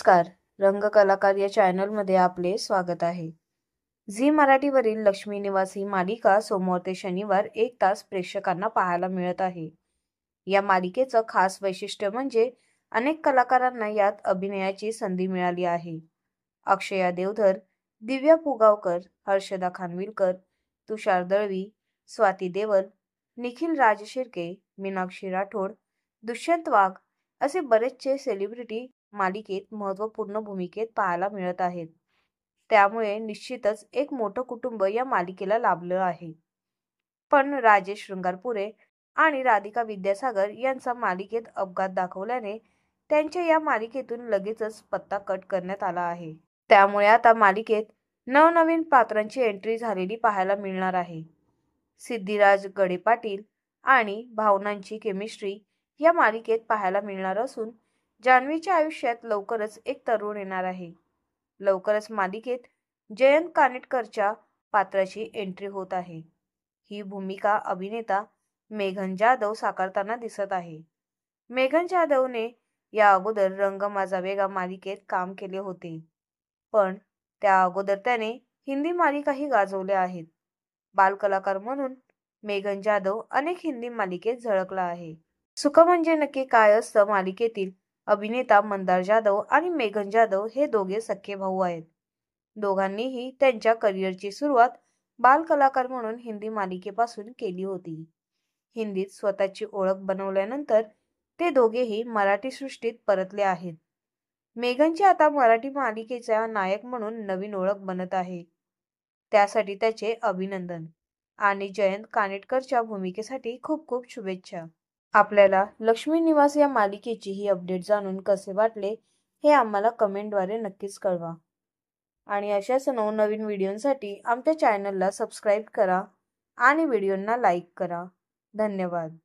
नमस्कार, रंगकलाकार या चॅनलमध्ये आपले स्वागत आहे। झी मराठीवरील लक्ष्मी निवास ही मालिका सोमवार ते शनिवार 1 तास प्रेक्षकांना पाहायला मिळत आहे। या मालिकेचं खास वैशिष्ट्य म्हणजे अनेक कलाकारांना यात अभिनयाची संधी मिळाली आहे। अक्षया देवधर, दिव्या पुगावकर, हर्षदा खानविलकर, तुषार दळवी, स्वाती देवल, निखिल राजशिर्के, मीनाक्षी राठोड, दुष्यंत वाघ असे बरेचसे सेलिब्रिटी मालिकेत महत्त्वपूर्ण भूमिकेत पाहायला मिळत आहेत। त्यामुळे निश्चितच एक मोठं कुटुंब या मालिकेला लाभलं आहे। पण राजेश शृंगारपुरे आणि राधिका विद्यासागर यांचा मालिकेत अपघात दाखवल्याने त्यांच्या या मालिकेतून लगेचच पत्ता कट करण्यात आला आहे। त्यामुळे आता मालिकेत नवनवीन पात्रांची एंट्री झालेली पाहायला मिळणार आहे। सिद्धिराज गडेपाटील आणि भावनांची केमिस्ट्री या मालिकेत पाहायला मिळणार असून जान्हवीच्या आयुष्यात लवकरच एक तरुण येणार आहे। लवकरच मालिकेत जयंत कानेटकरच्या पात्राची एंट्री होत आहे। ही भूमिका अभिनेता मेघन जाधव साकारताना दिसत आहे। मेघन जाधवने या अगोदर रंग माझा वेगा मालिकेत काम केले होते, पण त्या अगोदर त्याने हिंदी मालिकाही गाजवल्या आहेत। बालकलाकार म्हणून मेघन जाधव अनेक हिंदी मालिकेत झळकला आहे। सुख म्हणजे नक्की काय असतं मालिकेतील अभिनेता मंदार जाधव आणि मेघन जाधव हे दोघे सख्खे भाऊ आहेत। दोघांनीही त्यांच्या करिअरची सुरुवात बालकलाकार म्हणून हिंदी मालिकेपासून केली होती। हिंदीत स्वतःची ओळख बनवल्यानंतर ते दोघेही मराठी सृष्टीत परतले आहेत। मेघनची आता मराठी मालिकेचा नायक म्हणून नवीन ओळख बनत आहे, त्यासाठी त्याचे अभिनंदन आणि जयंत कानेटकरच्या भूमिकेसाठी खूप खूप शुभेच्छा। आपल्याला लक्ष्मी निवास या मालिकेची ही अपडेट जाणून कसे वाटले हे आम्हाला कमेंटद्वारे नक्कीच कळवा आणि अशाच नवनवीन व्हिडिओंसाठी आमच्या चॅनलला सबस्क्राईब करा आणि व्हिडिओंना लाईक करा। धन्यवाद।